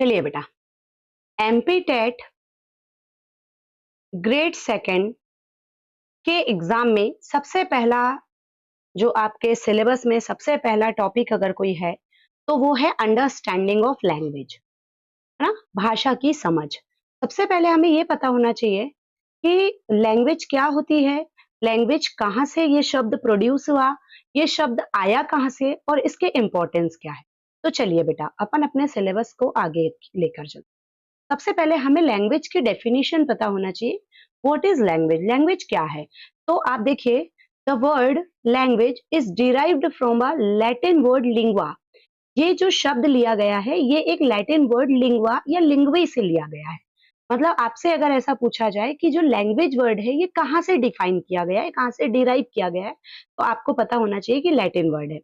चलिए बेटा, MP TET grade second के एग्जाम में सबसे पहला जो आपके सिलेबस में सबसे पहला टॉपिक अगर कोई है तो वो है अंडरस्टैंडिंग ऑफ लैंग्वेज, है ना, भाषा की समझ। सबसे पहले हमें ये पता होना चाहिए कि लैंग्वेज क्या होती है, लैंग्वेज कहाँ से ये शब्द प्रोड्यूस हुआ, ये शब्द आया कहाँ से और इसके इम्पोर्टेंस क्या है। तो चलिए बेटा, अपन अपने सिलेबस को आगे लेकर चलते। सबसे पहले हमें लैंग्वेज की डेफिनेशन पता होना चाहिए। व्हाट इज लैंग्वेज, लैंग्वेज क्या है। तो आप देखिए, the word language is derived from a Latin word lingua. ये जो शब्द लिया गया है ये एक लैटिन वर्ड लिंग्वा या लिंग्वे से लिया गया है। मतलब आपसे अगर ऐसा पूछा जाए कि जो लैंग्वेज वर्ड है ये कहाँ से डिफाइन किया गया है, कहाँ से डिराइव किया गया है, तो आपको पता होना चाहिए कि लैटिन वर्ड है।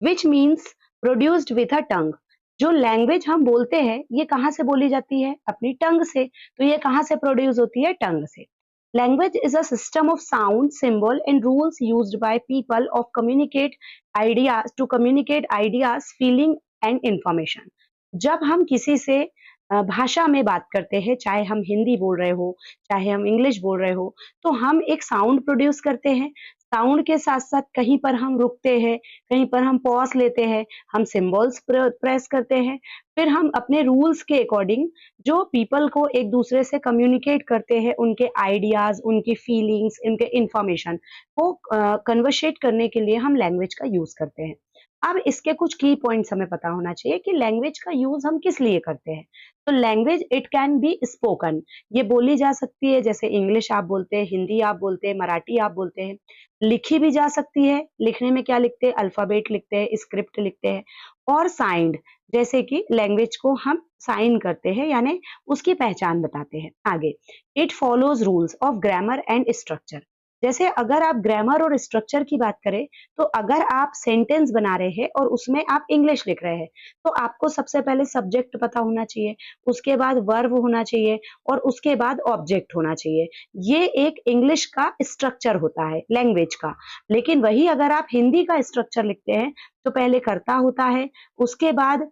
Which means produced with a tongue. जो लैंग्वेज हम बोलते हैं ये कहाँ से बोली जाती है, अपनी टंग से। तो ये कहाँ से प्रोड्यूस होती है, टंग से। Language is a system of sound, symbol and rules used by people of communicate ideas to communicate ideas, feeling and information. जब हम किसी से भाषा में बात करते हैं, चाहे हम हिंदी बोल रहे हो, चाहे हम इंग्लिश बोल रहे हो, तो हम एक साउंड प्रोड्यूस करते हैं। साउंड के साथ साथ कहीं पर हम रुकते हैं, कहीं पर हम पॉज लेते हैं, हम सिंबल्स प्रेस करते हैं, फिर हम अपने रूल्स के अकॉर्डिंग जो पीपल को एक दूसरे से कम्युनिकेट करते हैं, उनके आइडियाज, उनकी फीलिंग्स, उनके इंफॉर्मेशन को कन्वर्सेट करने के लिए हम लैंग्वेज का यूज करते हैं। अब इसके कुछ की पॉइंट्स हमें पता होना चाहिए कि लैंग्वेज का यूज हम किस लिए करते हैं। तो language it can be spoken, ये बोली जा सकती है, जैसे इंग्लिश आप बोलते हैं, हिंदी आप बोलते हैं, मराठी आप बोलते हैं। लिखी भी जा सकती है, लिखने में क्या लिखते हैं, अल्फाबेट लिखते हैं, स्क्रिप्ट लिखते हैं। और साइंड, जैसे कि लैंग्वेज को हम साइन करते हैं, यानी उसकी पहचान बताते हैं। आगे, it follows rules of grammar and structure. जैसे अगर आप ग्रामर और स्ट्रक्चर की बात करें, तो अगर आप सेंटेंस बना रहे हैं और उसमें आप इंग्लिश लिख रहे हैं, तो आपको सबसे पहले सब्जेक्ट पता होना चाहिए, उसके बाद वर्ब होना चाहिए और उसके बाद ऑब्जेक्ट होना चाहिए। ये एक इंग्लिश का स्ट्रक्चर होता है, लैंग्वेज का। लेकिन वही अगर आप हिंदी का स्ट्रक्चर लिखते हैं, तो पहले कर्ता होता है, उसके बाद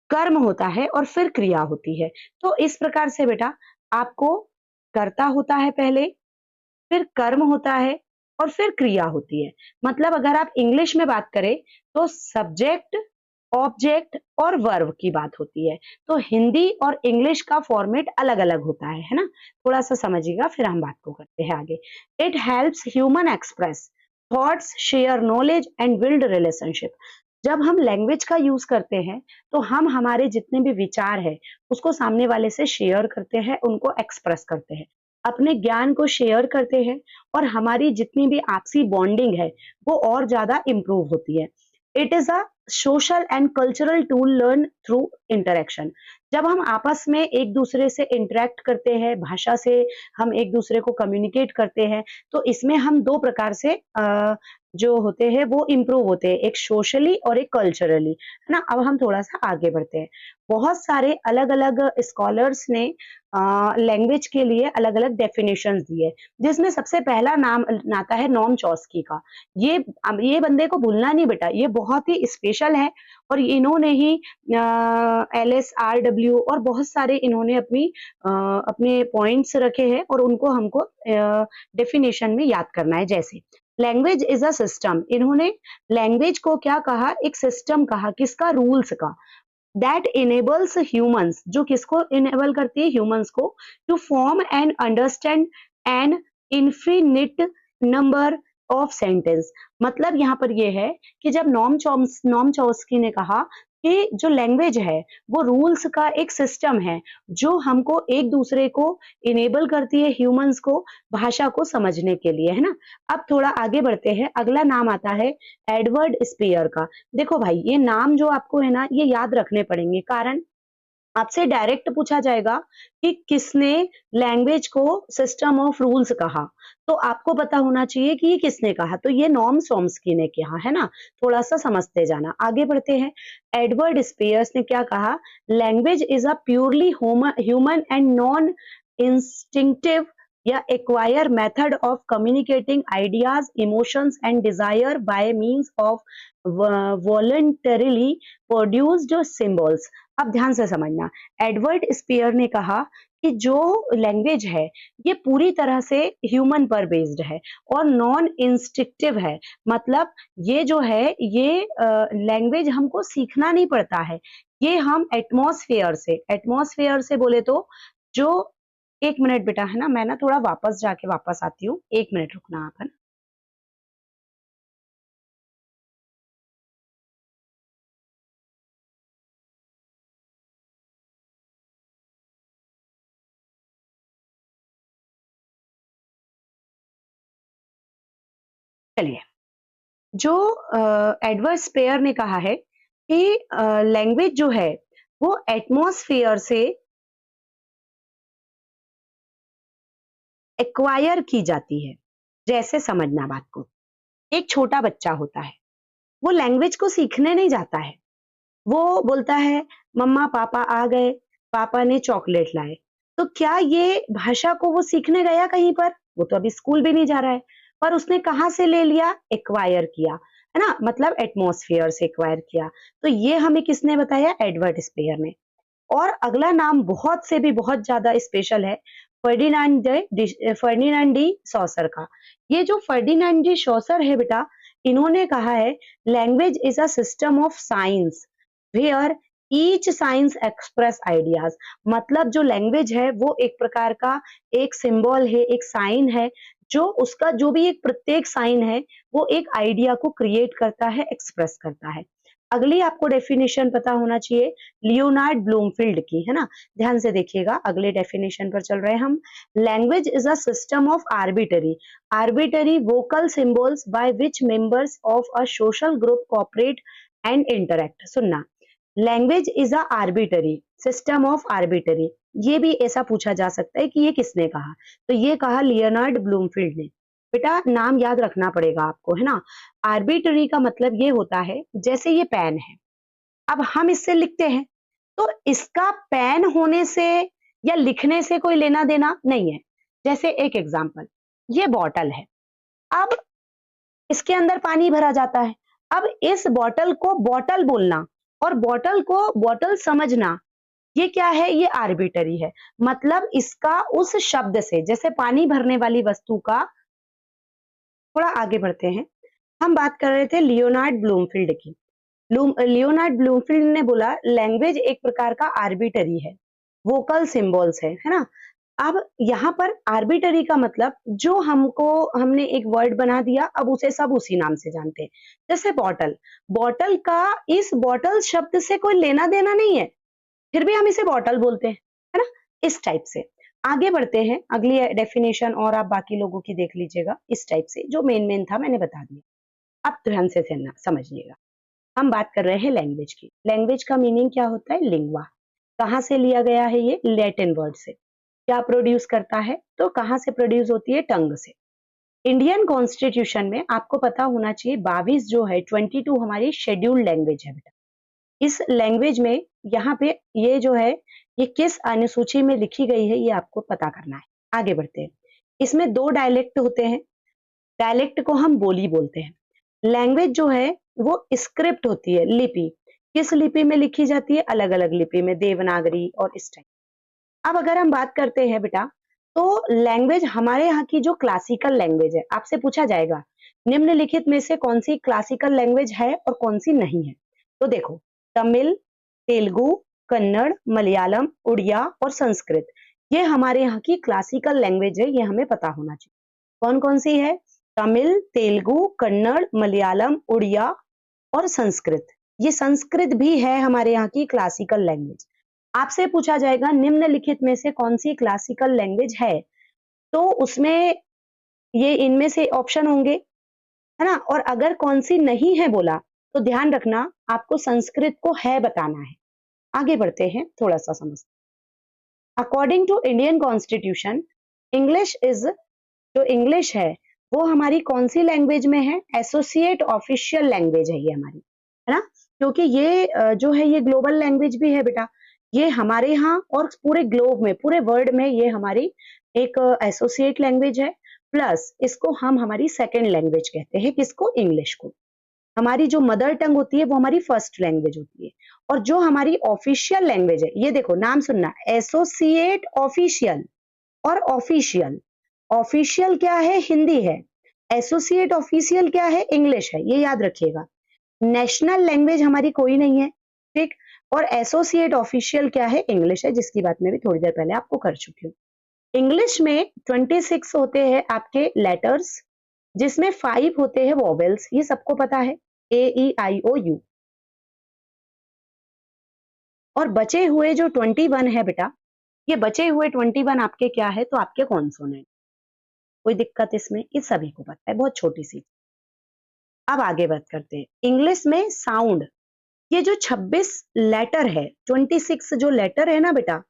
कर्म होता है और फिर क्रिया होती है। तो इस प्रकार से बेटा, आपको कर्ता होता है पहले, फिर कर्म होता है और फिर क्रिया होती है। मतलब अगर आप इंग्लिश में बात करें तो सब्जेक्ट, ऑब्जेक्ट और वर्ब की बात होती है। तो हिंदी और इंग्लिश का फॉर्मेट अलग अलग होता है ना। थोड़ा सा समझिएगा, फिर हम बात को करते हैं आगे। It helps human express thoughts, share knowledge and build relationship. जब हम लैंग्वेज का यूज करते हैं तो हम हमारे जितने भी विचार है उसको सामने वाले से शेयर करते हैं, उनको एक्सप्रेस करते हैं, अपने ज्ञान को शेयर करते हैं और हमारी जितनी भी आपसी बॉन्डिंग है वो और ज्यादा इंप्रूव होती है। It is a social and cultural tool learn through interaction. जब हम आपस में एक दूसरे से इंटरेक्ट करते हैं, भाषा से हम एक दूसरे को कम्युनिकेट करते हैं, तो इसमें हम दो प्रकार से जो होते हैं वो इम्प्रूव होते हैं, एक सोशली और एक कल्चरली, है ना। अब हम थोड़ा सा आगे बढ़ते हैं। बहुत सारे अलग अलग स्कॉलर्स ने लैंग्वेज के लिए अलग अलग डेफिनेशंस दिए, जिसमें सबसे पहला नाम आता है नॉम चॉस्की का। ये बंदे को भूलना नहीं बेटा, ये बहुत ही स्पेशल है और इन्होंने ही LSRW और बहुत सारे इन्होंने अपने पॉइंट्स रखे हैं और उनको हमको डेफिनेशन में याद करना है। जैसे लैंग्वेज इज अ सिस्टम, इन्होंने लैंग्वेज को क्या कहा, एक सिस्टम कहा, किसका, रूल्स का। दैट इनेबल्स ह्यूमंस, जो किसको इनेबल करती है, ह्यूमंस को, to form and understand an infinite number of sentence. मतलब यहाँ पर ये है कि जब नॉम चॉम्स्की ने कहा कि जो लैंग्वेज है वो रूल्स का एक सिस्टम है जो हमको एक दूसरे को इनेबल करती है, ह्यूमंस को भाषा को समझने के लिए, है ना। अब थोड़ा आगे बढ़ते हैं, अगला नाम आता है एडवर्ड स्पेयर का। देखो भाई, ये नाम जो आपको है ना ये याद रखने पड़ेंगे, कारण आपसे डायरेक्ट पूछा जाएगा कि किसने लैंग्वेज को सिस्टम ऑफ रूल्स कहा, तो आपको पता होना चाहिए कि ये किसने कहा। तो ये नॉम चॉम्स्की ने कहा, है ना। थोड़ा सा समझते जाना, आगे बढ़ते हैं। एडवर्ड स्पेयर्स ने क्या कहा, language is a purely human and non instinctive, या acquire method of communicating ideas, emotions and desire by means of voluntarily produced symbols. अब ध्यान से समझना, एडवर्ड स्पेयर ने कहा कि जो लैंग्वेज है ये पूरी तरह से ह्यूमन पर बेस्ड है और नॉन इंस्टिक्टिव है। मतलब ये जो है ये लैंग्वेज हमको सीखना नहीं पड़ता है, ये हम एटमॉस्फेयर से बोले तो जो, एक मिनट बेटा, है ना, मैं ना थोड़ा वापस जाके वापस आती हूँ, एक मिनट रुकना आप, है ना। चलिए, जो एडवर्ड स्पेयर ने कहा है कि लैंग्वेज जो है वो एटमॉस्फेयर से एक्वायर की जाती है। जैसे समझना बात को, एक छोटा बच्चा होता है, वो लैंग्वेज को सीखने नहीं जाता है, वो बोलता है मम्मा पापा आ गए, पापा ने चॉकलेट लाए। तो क्या ये भाषा को वो सीखने गया कहीं पर? वो तो अभी स्कूल भी नहीं जा रहा है, पर उसने कहाँ से ले लिया? एक्वायर किया, है ना, मतलब एटमॉस्फेयर से एक्वायर किया। तो ये हमें किसने बताया? एडवर्ड स्पेयर ने। और अगला नाम बहुत से भी बहुत ज्यादा स्पेशल है, फर्डिनांड डी सॉसर का। ये जो फर्डिनांड डी सॉसर है बेटा, इन्होंने कहा है language is a system of signs where each signs express ideas. मतलब जो लैंग्वेज है वो एक प्रकार का एक सिंबल है, एक साइन है, जो उसका जो भी एक प्रत्येक साइन है वो एक आइडिया को क्रिएट करता है, एक्सप्रेस करता है। अगली आपको डेफिनेशन पता होना चाहिए लियोनार्ड ब्लूमफील्ड की, है ना। ध्यान से देखिएगा, अगले डेफिनेशन पर चल रहे हैं हम। Language is a system of arbitrary vocal symbols by which members of a social group cooperate and interact. सुनना, language is a arbitrary system of arbitrary, ये भी ऐसा पूछा जा सकता है कि ये किसने कहा? तो ये कहा लियोनार्ड ब्लूमफील्ड ने। बेटा नाम याद रखना पड़ेगा आपको, है ना। आर्बिटरी का मतलब ये होता है, जैसे ये पेन है, अब हम इससे लिखते हैं, तो इसका पेन होने से या लिखने से कोई लेना देना नहीं है। जैसे एक एग्जांपल, ये बॉटल है, अब इसके अंदर पानी भरा जाता है, अब इस बॉटल को बॉटल बोलना और बॉटल को बॉटल समझना, ये क्या है? ये आर्बिटरी है। मतलब इसका उस शब्द से, जैसे पानी भरने वाली वस्तु का, थोड़ा आगे बढ़ते हैं, हम बात कर रहे थे लियोनार्ड ब्लूमफील्ड की। लियोनार्ड ब्लूमफील्ड ने बोला लैंग्वेज एक प्रकार का आर्बिटरी है, वोकल सिंबल्स है ना। अब यहाँ पर आर्बिटरी का मतलब जो हमको, हमने एक वर्ड बना दिया, अब उसे सब उसी नाम से जानते हैं। जैसे बॉटल, बॉटल का इस बॉटल शब्द से कोई लेना देना नहीं है, फिर भी हम इसे बॉटल बोलते हैं, है ना। इस टाइप से आगे बढ़ते हैं, अगली डेफिनेशन और आप बाकी लोगों की देख लीजिएगा। इस टाइप से जो मेन मेन था मैंने बता दिया, अब ध्यान से समझिएगा। हम बात कर रहे हैं लैंग्वेज की। लैंग्वेज का मीनिंग क्या होता है? लिंग्वा। कहाँ से लिया गया है? ये लैटिन वर्ड से। क्या प्रोड्यूस करता है? तो कहाँ से प्रोड्यूस होती है? टंग से। इंडियन कॉन्स्टिट्यूशन में आपको पता होना चाहिए 22 जो है 22 हमारी शेड्यूल्ड लैंग्वेज है बेटा। इस लैंग्वेज में यहाँ पे ये जो है ये किस अनुसूची में लिखी गई है ये आपको पता करना है। आगे बढ़ते हैं। इसमें दो डायलेक्ट होते हैं, डायलेक्ट को हम बोली बोलते हैं। लैंग्वेज जो है वो स्क्रिप्ट होती है, लिपि। किस लिपि में लिखी जाती है? अलग अलग लिपि में, देवनागरी और इस टाइप। अब अगर हम बात करते हैं बेटा, तो लैंग्वेज हमारे यहाँ की जो क्लासिकल लैंग्वेज है, आपसे पूछा जाएगा निम्नलिखित में से कौन सी क्लासिकल लैंग्वेज है और कौन सी नहीं है। तो देखो, तमिल, तेलुगु, कन्नड़, मलयालम, उड़िया और संस्कृत, ये हमारे यहाँ की क्लासिकल लैंग्वेज है, ये हमें पता होना चाहिए। कौन कौन सी है? तमिल, तेलुगु, कन्नड़, मलयालम, उड़िया और संस्कृत। ये संस्कृत भी है हमारे यहाँ की क्लासिकल लैंग्वेज। आपसे पूछा जाएगा निम्नलिखित में से कौन सी क्लासिकल लैंग्वेज है, तो उसमें ये इनमें से ऑप्शन होंगे, है ना। और अगर कौन सी नहीं है बोला तो ध्यान रखना आपको संस्कृत को है बताना है। आगे बढ़ते हैं, थोड़ा सा समझते। According to Indian constitution, English is, जो इंग्लिश है वो हमारी कौन सी लैंग्वेज में है? एसोसिएट ऑफिशियल लैंग्वेज है ये हमारी, है ना। क्योंकि ये जो है ये ग्लोबल लैंग्वेज भी है बेटा, ये हमारे यहाँ और पूरे ग्लोब में, पूरे वर्ल्ड में ये हमारी एक एसोसिएट लैंग्वेज है, प्लस इसको हम हमारी सेकेंड लैंग्वेज कहते हैं, किसको? इंग्लिश को। हमारी जो मदर टंग होती है वो हमारी फर्स्ट लैंग्वेज होती है, और जो हमारी ऑफिशियल लैंग्वेज है, ये देखो नाम सुनना, एसोसिएट, ऑफिशियल और ऑफिशियल। ऑफिशियल क्या है? हिंदी है। एसोसिएट ऑफिशियल क्या है? इंग्लिश है, ये याद रखिएगा। नेशनल लैंग्वेज हमारी कोई नहीं है, ठीक। और एसोसिएट ऑफिशियल क्या है? इंग्लिश है, जिसकी बात मैं भी थोड़ी देर पहले आपको कर चुकी हूँ। इंग्लिश में 26 होते हैं आपके लेटर्स, जिसमें 5 होते हैं वॉवेल्स, ये सबको पता है, ए ई आई ओ यू। और बचे हुए जो 21 है बेटा, ये बचे हुए 21 आपके क्या है? तो आपके कॉन्सोनेंट। कोई दिक्कत इसमें? ये सभी को पता है, बहुत छोटी सी। अब आगे बात करते हैं इंग्लिश में साउंड। ये जो 26 लेटर है, 26 जो लेटर है ना बेटा,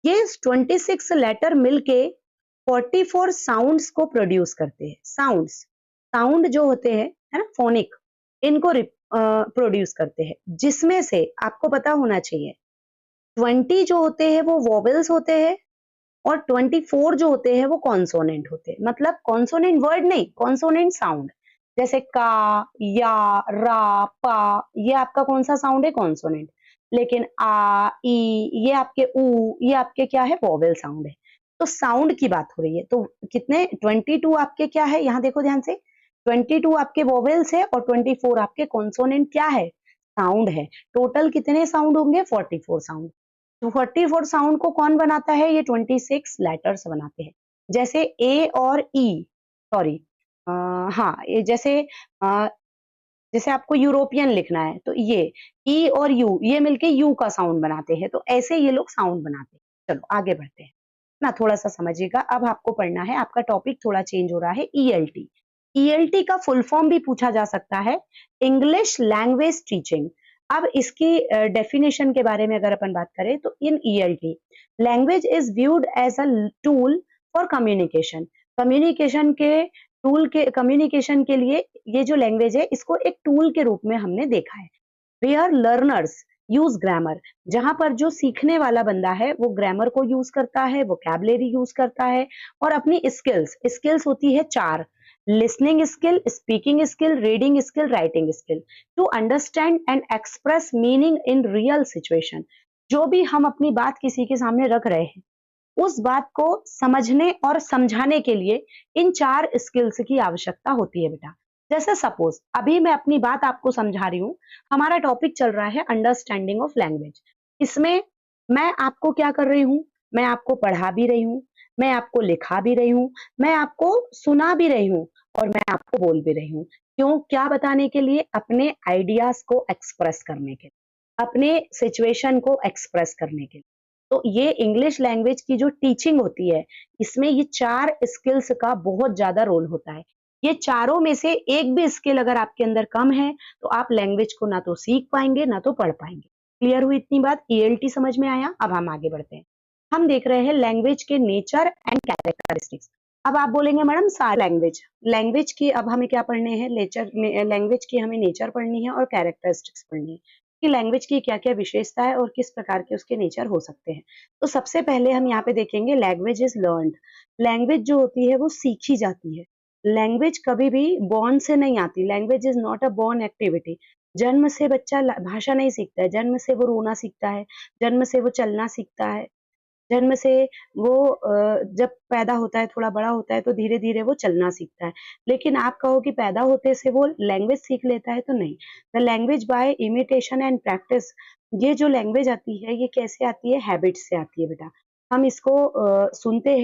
ये 26 लेटर मिलके 44 साउंड्स को प्रोड्यूस करते हैं। साउंड्स, साउंड जो होते हैं, है ना, फोनिक, इनको प्रोड्यूस करते हैं, जिसमें से आपको पता होना चाहिए 20 जो होते हैं वो वोवेल्स होते हैं, और 24 जो होते हैं वो कॉन्सोनेंट होते हैं। मतलब कॉन्सोनेंट वर्ड नहीं, कॉन्सोनेंट साउंड। जैसे का, या, रा, पा, ये आपका कौन सा साउंड है? कॉन्सोनेंट। लेकिन आ, ई, ये आपके ऊ, ये आपके क्या है? वोवेल साउंड है। तो साउंड की बात हो रही है, तो कितने? 22 आपके क्या है? यहाँ देखो ध्यान से, 22 आपके वोवेल्स है और 24 आपके कॉन्सोनेंट क्या है? साउंड है। टोटल कितने साउंड होंगे? 44 साउंड। तो 44 साउंड को कौन बनाता है? ये 26 लेटर्स बनाते हैं। जैसे ए और ई, सॉरी, हाँ, ये जैसे जैसे आपको यूरोपियन लिखना है, तो ये ई और यू, ये मिलके यू का साउंड बनाते हैं, तो ऐसे ये लोग साउंड बनाते हैं। चलो आगे बढ़ते हैं ना, थोड़ा सा समझिएगा। अब आपको पढ़ना है, आपका टॉपिक थोड़ा चेंज हो रहा है, ईएलटी। ईएलटी का फुल फॉर्म भी पूछा जा सकता है, इंग्लिश लैंग्वेज टीचिंग। अब इसकी डेफिनेशन के बारे में अगर अपन बात करें, तो in ELT, language is viewed as a tool for communication. Communication के टूल के, कम्युनिकेशन के लिए ये जो लैंग्वेज है, इसको एक टूल के रूप में हमने देखा है। वेयर लर्नर्स यूज ग्रामर, जहां पर जो सीखने वाला बंदा है वो ग्रामर को यूज करता है, वोकैबुलरी यूज करता है, और अपनी स्किल्स, स्किल्स होती है 4, listening skill, speaking skill, reading skill, writing skill, to understand and express meaning in real situation. जो भी हम अपनी बात किसी के सामने रख रहे हैं, उस बात को समझने और समझाने के लिए इन 4 स्किल्स की आवश्यकता होती है बेटा। जैसे सपोज अभी मैं अपनी बात आपको समझा रही हूँ, हमारा टॉपिक चल रहा है अंडरस्टैंडिंग ऑफ लैंग्वेज। इसमें मैं आपको क्या कर रही हूँ? मैं आपको पढ़ा भी रही हूँ, मैं आपको लिखा भी रही हूँ, मैं आपको सुना भी रही हूँ, और मैं आपको बोल भी रही हूँ। क्यों? क्या बताने के लिए? अपने आइडियाज को एक्सप्रेस करने के लिए, अपने सिचुएशन को एक्सप्रेस करने के लिए। तो ये इंग्लिश लैंग्वेज की जो टीचिंग होती है, इसमें ये 4 स्किल्स का बहुत ज्यादा रोल होता है। ये चारों में से एक भी स्किल अगर आपके अंदर कम है, तो आप लैंग्वेज को ना तो सीख पाएंगे ना तो पढ़ पाएंगे। क्लियर हुई इतनी बात? ईएलटी समझ में आया? अब हम आगे बढ़ते हैं। हम देख रहे हैं लैंग्वेज के नेचर एंड कैरेक्टरिस्टिक्स। अब आप बोलेंगे मैडम सारी लैंग्वेज, लैंग्वेज की अब हमें क्या पढ़ने हैं? नेचर, लैंग्वेज की हमें नेचर पढ़नी है और कैरेक्टरिस्टिक्स पढ़नी है कि लैंग्वेज की क्या क्या विशेषता है और किस प्रकार के उसके नेचर हो सकते हैं। तो सबसे पहले हम यहाँ पे देखेंगे लैंग्वेज इज लर्नड। लैंग्वेज जो होती है वो सीखी जाती है। लैंग्वेज कभी भी बॉर्न से नहीं आती, language is not a born activity. जन्म से बच्चा भाषा नहीं सीखता है, जन्म से वो रोना सीखता है, जन्म से वो चलना सीखता है, जन्म से वो जब पैदा होता है, थोड़ा बड़ा होता है, तो धीरे धीरे वो चलना सीखता है। लेकिन आप कहो कि पैदा होते से वो लैंग्वेज सीख लेता है, तो नहीं। The language by imitation and practice. ये जो लैंग्वेज आती है, ये कैसे आती है? हैबिट से आती है बेटा। हम इसको सुनते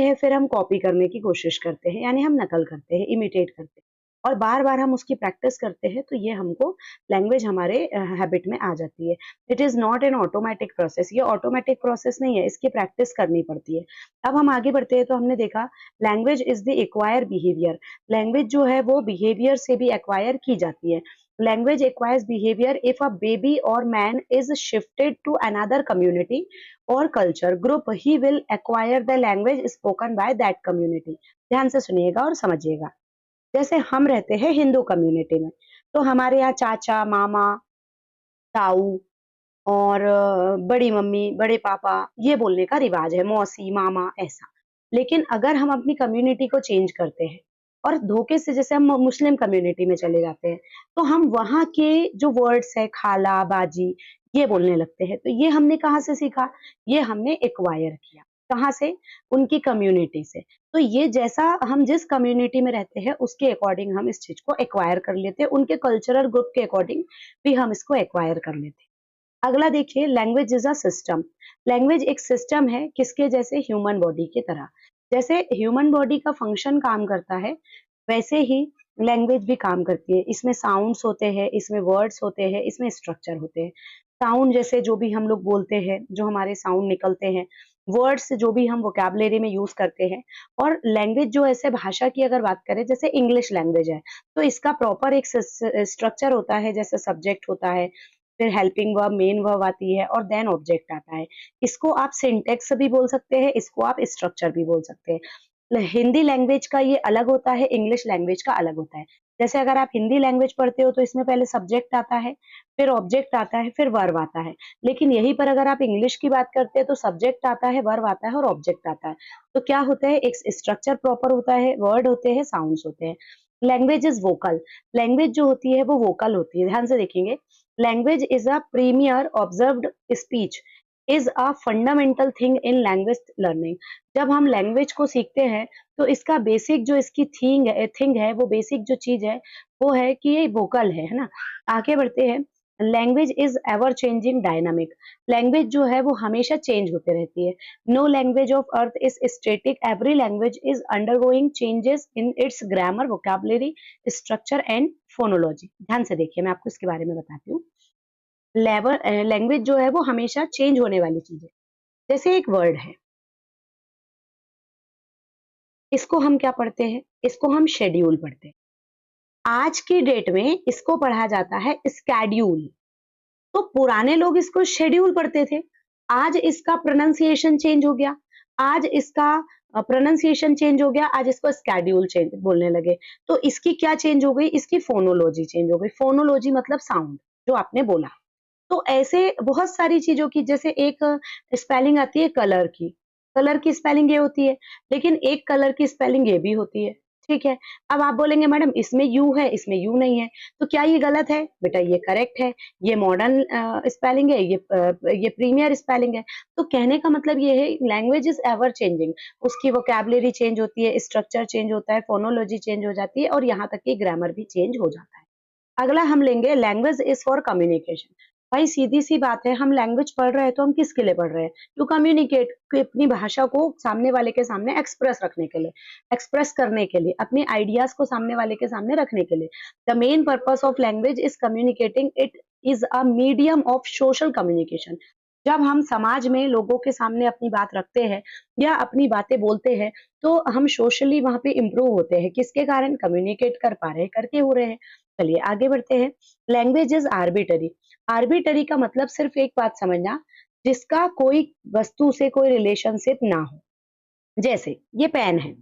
हैं, फिर हम कॉपी करने की कोशिश करते हैं, यानी हम नकल करते हैं, इमिटेट करते हैं, और बार बार हम उसकी प्रैक्टिस करते हैं, तो ये हमको लैंग्वेज हमारे हैबिट में आ जाती है। It is not an automatic process, ये ऑटोमेटिक प्रोसेस नहीं है, इसकी प्रैक्टिस करनी पड़ती है। अब हम आगे बढ़ते हैं, तो हमने देखा language is the acquire behaviour. Language जो है वो बिहेवियर से भी एक्वायर की जाती है। Language acquires behaviour if a baby और man is shifted to another community और culture group, he will acquire the language spoken by that community. ध्यान से सुनिएगा और समझिएगा। जैसे हम रहते हैं हिंदू कम्युनिटी में, तो हमारे यहाँ चाचा, मामा, ताऊ और बड़ी मम्मी, बड़े पापा, ये बोलने का रिवाज है, मौसी, मामा, ऐसा। लेकिन अगर हम अपनी कम्युनिटी को चेंज करते हैं और धोखे से, जैसे हम मुस्लिम कम्युनिटी में चले जाते हैं, तो हम वहाँ के जो वर्ड्स है खाला, बाजी, ये बोलने लगते हैं। तो ये हमने कहाँ से सीखा? ये हमने एक्वायर किया। कहाँ से? उनकी कम्युनिटी से। तो ये जैसा हम जिस कम्युनिटी में रहते हैं उसके अकॉर्डिंग हम इस चीज को एक्वायर कर लेते हैं, उनके कल्चरल ग्रुप के अकॉर्डिंग भी हम इसको एक्वायर कर लेते हैं। अगला देखिए, language is a system. Language एक सिस्टम है, किसके जैसे? ह्यूमन बॉडी की तरह। जैसे ह्यूमन बॉडी का फंक्शन काम करता है, वैसे ही लैंग्वेज भी काम करती है। इसमें साउंड्स होते हैं, इसमें वर्ड्स होते हैं, इसमें स्ट्रक्चर होते हैं। साउंड जैसे जो भी हम लोग बोलते हैं, जो हमारे साउंड निकलते हैं, वर्ड्स जो भी हम वोकैबुलरी में यूज करते हैं, और लैंग्वेज जो ऐसे भाषा की अगर बात करें, जैसे इंग्लिश लैंग्वेज है, तो इसका प्रॉपर एक स्ट्रक्चर होता है, जैसे सब्जेक्ट होता है, फिर हेल्पिंग वर्ब, मेन वर्ब आती है, और देन ऑब्जेक्ट आता है। इसको आप सिंटेक्स भी बोल सकते हैं, इसको आप स्ट्रक्चर भी बोल सकते हैं। हिंदी लैंग्वेज का ये अलग होता है, इंग्लिश लैंग्वेज का अलग होता है। जैसे अगर आप हिंदी लैंग्वेज पढ़ते हो तो इसमें पहले सब्जेक्ट आता है, फिर ऑब्जेक्ट आता है, फिर वर्ब आता है। लेकिन यहीं पर अगर आप इंग्लिश की बात करते हैं तो सब्जेक्ट आता है, वर्ब आता है और ऑब्जेक्ट आता है। तो क्या होता है? एक स्ट्रक्चर प्रॉपर होता है, वर्ड होते हैं, साउंड्स होते हैं। Language is vocal. लैंग्वेज जो होती है वो वोकल होती है। ध्यान से देखेंगे, language is a premier observed speech is a fundamental thing in language learning. जब हम लैंग्वेज को सीखते हैं तो इसका बेसिक जो इसकी थिंग है, वो बेसिक जो चीज है वो है कि ये वोकल है ना। आगे बढ़ते हैं। Language is ever changing dynamic. Language जो है वो हमेशा चेंज होते रहती है। No language of earth is static, every language is undergoing changes in its grammar, vocabulary, structure and phonology. ध्यान से देखिए, मैं आपको इसके बारे में बताती हूँ। लैंग्वेज जो है वो हमेशा चेंज होने वाली चीज है। जैसे एक वर्ड है, इसको हम क्या पढ़ते हैं? इसको हम शेड्यूल पढ़ते हैं। आज की डेट में इसको पढ़ा जाता है स्केड्यूल। तो पुराने लोग इसको शेड्यूल पढ़ते थे। आज इसका प्रोनाउंसिएशन चेंज हो गया। आज इसका प्रोनाउंसिएशन चेंज हो गया, आज इसको स्केड्यूल चेंज बोलने लगे। तो इसकी क्या चेंज हो गई? इसकी फोनोलॉजी चेंज हो गई। फोनोलॉजी मतलब साउंड, जो आपने बोला। तो ऐसे बहुत सारी चीजों की, जैसे एक स्पेलिंग आती है कलर की। कलर की स्पेलिंग ये होती है, लेकिन एक कलर की स्पेलिंग ये भी होती है। ठीक है। अब आप बोलेंगे मैडम इसमें यू है, इसमें यू नहीं है, तो क्या ये गलत है? बेटा ये करेक्ट है। ये मॉडर्न स्पेलिंग है, ये प्रीमियर स्पेलिंग है। तो कहने का मतलब ये है, लैंग्वेज इज एवर चेंजिंग। उसकी वोकैबुलरी चेंज होती है, स्ट्रक्चर चेंज होता है, फोनोलॉजी चेंज हो जाती है, और यहाँ तक कि ग्रामर भी चेंज हो जाता है। अगला हम लेंगे, लैंग्वेज इज फॉर कम्युनिकेशन। भाई सीधी सी बात है, हम लैंग्वेज पढ़ रहे हैं तो हम किसके लिए पढ़ रहे हैं? टू कम्युनिकेट, अपनी भाषा को सामने वाले के सामने एक्सप्रेस रखने के लिए, एक्सप्रेस करने के लिए, अपने आइडियाज को सामने वाले के सामने रखने के लिए। The main purpose of language is communicating, it is a medium of social communication. जब हम समाज में लोगों के सामने अपनी बात रखते हैं या अपनी बातें बोलते हैं, तो हम सोशली वहां पे इम्प्रूव होते हैं। किसके कारण? कम्युनिकेट कर पा रहे हैं, करके हो रहे हैं। चलिए आगे बढ़ते हैं। Language is arbitrary. आर्बिटरी का मतलब सिर्फ एक बात समझना, जिसका कोई वस्तु से कोई रिलेशनशिप ना हो। जैसे ये पेन है,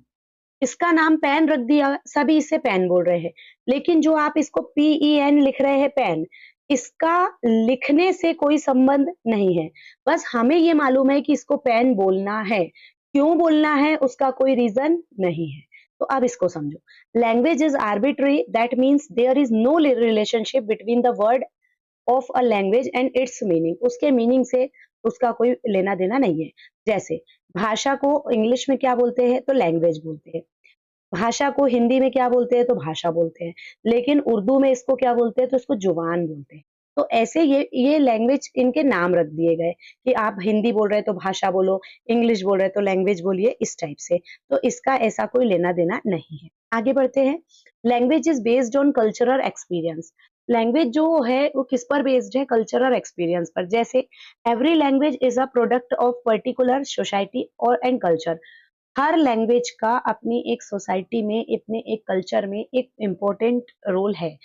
इसका नाम पेन रख दिया, सभी इसे पेन बोल रहे हैं। लेकिन जो आप इसको PEN लिख रहे हैं, पेन, इसका लिखने से कोई संबंध नहीं है। बस हमें ये मालूम है कि इसको पेन बोलना है। क्यों बोलना है उसका कोई रीजन नहीं है। तो अब इसको समझो। Language is arbitrary, that means there is no relationship between the word of a language and its meaning. उसके मीनिंग से उसका कोई लेना देना नहीं है। जैसे भाषा को इंग्लिश में क्या बोलते हैं? तो लैंग्वेज बोलते हैं। भाषा को हिंदी में क्या बोलते हैं? तो भाषा बोलते हैं। लेकिन उर्दू में इसको क्या बोलते हैं? तो इसको जुबान बोलते हैं। तो ऐसे ये लैंग्वेज, इनके नाम रख दिए गए कि आप हिंदी बोल रहे हैं तो भाषा बोलो, इंग्लिश बोल रहे हैं तो लैंग्वेज बोलिए, इस टाइप से। तो इसका ऐसा कोई लेना देना नहीं है। आगे बढ़ते हैं। Language is based on cultural experience. Language जो है वो किस पर बेस्ड है? कल्चरल एक्सपीरियंस पर। जैसे every language is a product of particular society और एंड कल्चर। हर लैंग्वेज का अपनी एक सोसाइटी में, अपने एक कल्चर में एक इम्पोर्टेंट रोल है।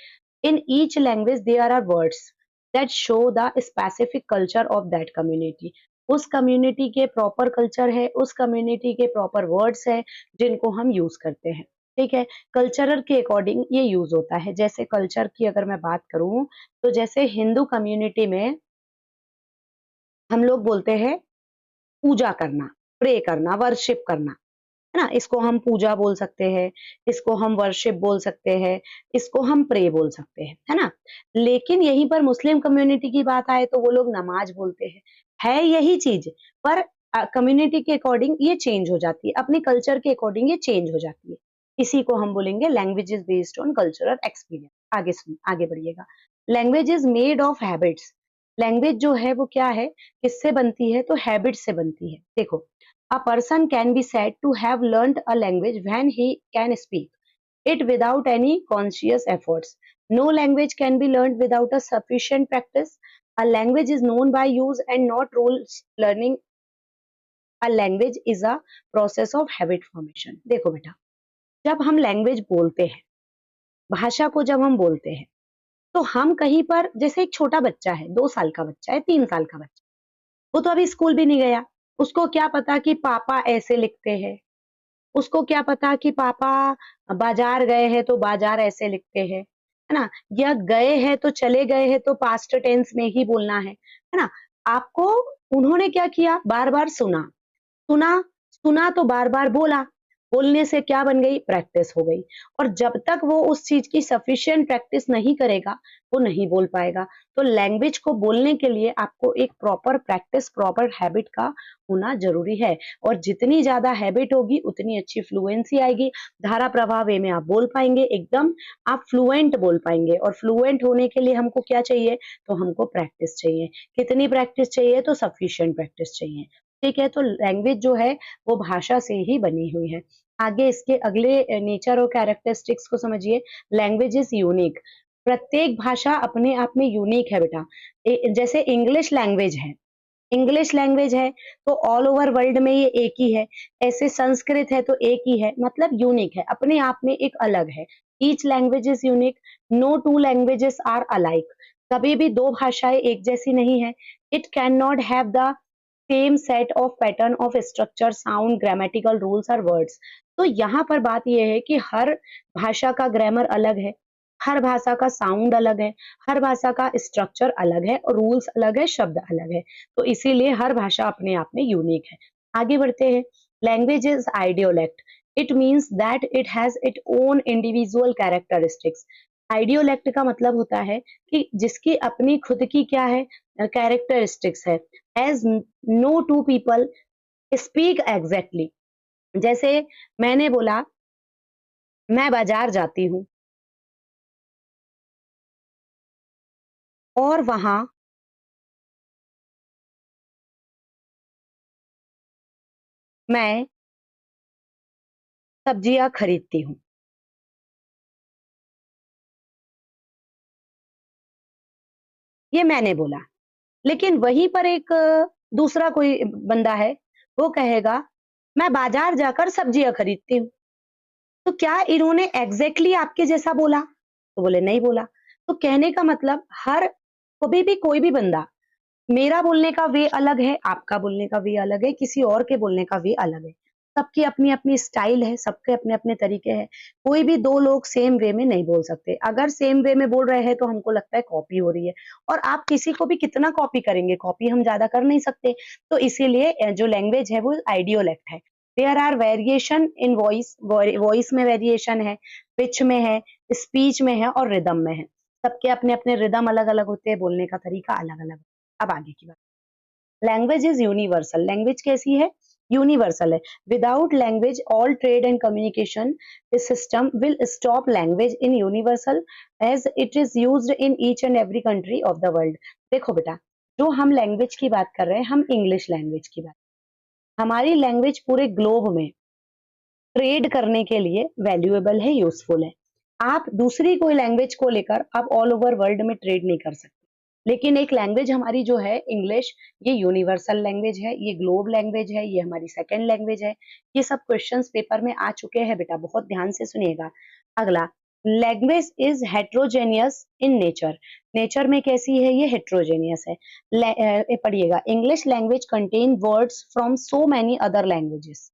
In each language there are words that show the specific culture of that community. उस कम्युनिटी के प्रॉपर कल्चर है, उस कम्युनिटी के प्रॉपर वर्ड्स है, जिनको हम यूज करते हैं। ठीक है। कल्चरल के अकॉर्डिंग ये यूज होता है। जैसे कल्चर की अगर मैं बात करूं, तो जैसे हिंदू कम्युनिटी में हम लोग बोलते हैं पूजा करना, प्रे करना, वर्शिप करना। है ना। इसको हम पूजा बोल सकते हैं, इसको हम वर्शिप बोल सकते हैं, इसको हम प्रे बोल सकते हैं, है ना। लेकिन यहीं पर मुस्लिम कम्युनिटी की बात आए तो वो लोग नमाज बोलते हैं, है यही चीज, पर कम्युनिटी के अकॉर्डिंग ये चेंज हो जाती है, अपने कल्चर के अकॉर्डिंग ये चेंज हो जाती है। इसी को हम बोलेंगे language is based on cultural experience. आगे सुन, आगे बढ़िएगा। Language is made of habits. Language जो है वो क्या है, किससे बनती है, तो हैबिट से बनती है। देखो, a person can be said to have learned a language when he can speak it without any conscious efforts. No language can be learned without a sufficient practice. A language is known by use and not rules learning. A language is a process of habit formation. देखो बेटा, जब हम language बोलते हैं, भाषा को जब हम बोलते हैं, तो हम कहीं पर, जैसे एक छोटा बच्चा है, 2 साल का बच्चा है, 3 साल का बच्चा, वो तो अभी स्कूल भी नहीं गया, उसको क्या पता कि पापा ऐसे लिखते हैं, उसको क्या पता कि पापा बाजार गए हैं तो बाजार ऐसे लिखते हैं, है ना। या गए हैं तो चले गए हैं तो पास्ट टेंस में ही बोलना है ना। आपको उन्होंने क्या किया, बार बार सुना, सुना, सुना तो बार-बार बोला, बोलने से क्या बन गई, प्रैक्टिस हो गई। और जब तक वो उस चीज़ की सफिशिएंट प्रैक्टिस नहीं करेगा, वो नहीं बोल पाएगा। तो लैंग्वेज को बोलने के लिए आपको एक प्रॉपर प्रैक्टिस, प्रॉपर हैबिट का होना ज़रूरी है, और जितनी ज़्यादा हैबिट होगी, उतनी अच्छी फ्लुएंसी आएगी। धारा प्रवाह वे में आप बोल पाएँगे, एकदम आप फ्लुएंट बोल पाएँगे, और फ्लुएंट होने के लिए हमको क्या चाहिए, तो हमको प्रैक्टिस चाहिए। कितनी प्रैक्टिस चाहिए, तो सफिशिएंट प्रैक्टिस चाहिए। ठीक है, तो लैंग्वेज जो है वो भाषा से ही बनी हुई है। आगे इसके अगले नेचर और कैरेक्टरिस्टिक्स को समझिए। Language is unique. प्रत्येक भाषा अपने आप में यूनिक है बेटा। जैसे इंग्लिश लैंग्वेज है, इंग्लिश लैंग्वेज है तो ऑल ओवर वर्ल्ड में ये एक ही है। ऐसे संस्कृत है तो एक ही है, मतलब यूनिक है, अपने आप में एक अलग है। Each language is unique, no two languages are alike. कभी भी दो भाषाएं एक जैसी नहीं है। It can not have the same set of pattern of structure, sound, grammatical rules और वर्ड्स। तो यहाँ पर बात यह है कि हर भाषा का ग्रामर अलग है, हर भाषा का साउंड अलग है, हर भाषा का स्ट्रक्चर अलग है, और रूल्स अलग है, शब्द अलग है। तो इसीलिए हर भाषा अपने आप में यूनिक है। आगे बढ़ते हैं। Language is idiolect. It means that it has it own individual characteristics. Idiolect का मतलब होता है कि जिसकी अपनी खुद की क्या है, कैरेक्टरिस्टिक्स है। As no two people speak exactly. जैसे मैंने बोला, मैं बाजार जाती हूँ और वहां मैं सब्जियां खरीदती हूँ, ये मैंने बोला। लेकिन वहीं पर एक दूसरा कोई बंदा है, वो कहेगा मैं बाजार जाकर सब्जियां खरीदती हूँ। तो क्या इन्होंने एग्जैक्टली आपके जैसा बोला? तो बोले नहीं बोला। तो कहने का मतलब, हर कभी भी कोई भी बंदा, मेरा बोलने का वे अलग है, आपका बोलने का वे अलग है, किसी और के बोलने का वे अलग है। सबकी अपनी अपनी स्टाइल है, सबके अपने अपने तरीके हैं। कोई भी दो लोग सेम वे में नहीं बोल सकते। अगर सेम वे में बोल रहे हैं तो हमको लगता है कॉपी हो रही है, और आप किसी को भी कितना कॉपी करेंगे, कॉपी हम ज्यादा कर नहीं सकते। तो इसीलिए जो लैंग्वेज है वो आइडियोलेक्ट है। There are variation in voice, voice में वेरिएशन है, पिच में है, स्पीच में है, और रिदम में है। सबके अपने अपने रिदम अलग अलग होते हैं, बोलने का तरीका अलग अलग। अब आगे की बात। Language is universal. लैंग्वेज कैसी है, यूनिवर्सल है। Without language all trade and communication system will stop. Language in universal as it is used in each and every country of the world. देखो बेटा, जो हम लैंग्वेज की बात कर रहे हैं, हम इंग्लिश लैंग्वेज की बात, हमारी लैंग्वेज पूरे ग्लोब में ट्रेड करने के लिए वैल्यूएबल है, यूजफुल है। आप दूसरी कोई लैंग्वेज को लेकर आप ऑल ओवर वर्ल्ड में ट्रेड नहीं कर सकते। लेकिन एक लैंग्वेज हमारी जो है इंग्लिश, ये यूनिवर्सल लैंग्वेज है, ये ग्लोब लैंग्वेज है, ये हमारी सेकंड लैंग्वेज है। ये सब क्वेश्चंस पेपर में आ चुके हैं बेटा, बहुत ध्यान से सुनिएगा। अगला, language is heterogeneous in nature. Nature में कैसी है, ये हेट्रोजेनियस है। पढ़िएगा, English language contain words from so many other languages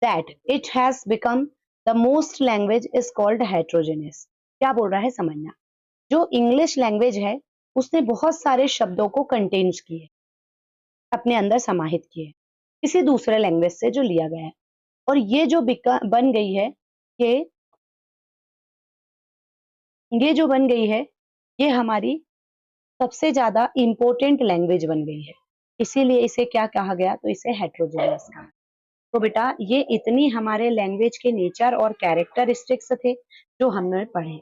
that it has become the most language is called heterogeneous। क्या बोल रहा है समझना। जो इंग्लिश लैंग्वेज है उसने बहुत सारे शब्दों को कंटेन्स किए, अपने अंदर समाहित किए, किसी दूसरे लैंग्वेज से जो लिया गया है। और ये जो बन गई है, ये जो बन गई है, ये हमारी सबसे ज्यादा इंपॉर्टेंट लैंग्वेज बन गई है। इसीलिए इसे क्या कहा गया, तो इसे हेट्रोजेनियस कहा। तो बेटा ये इतनी हमारे लैंग्वेज के नेचर और कैरेक्टरिस्टिक्स थे जो हमने पढ़े।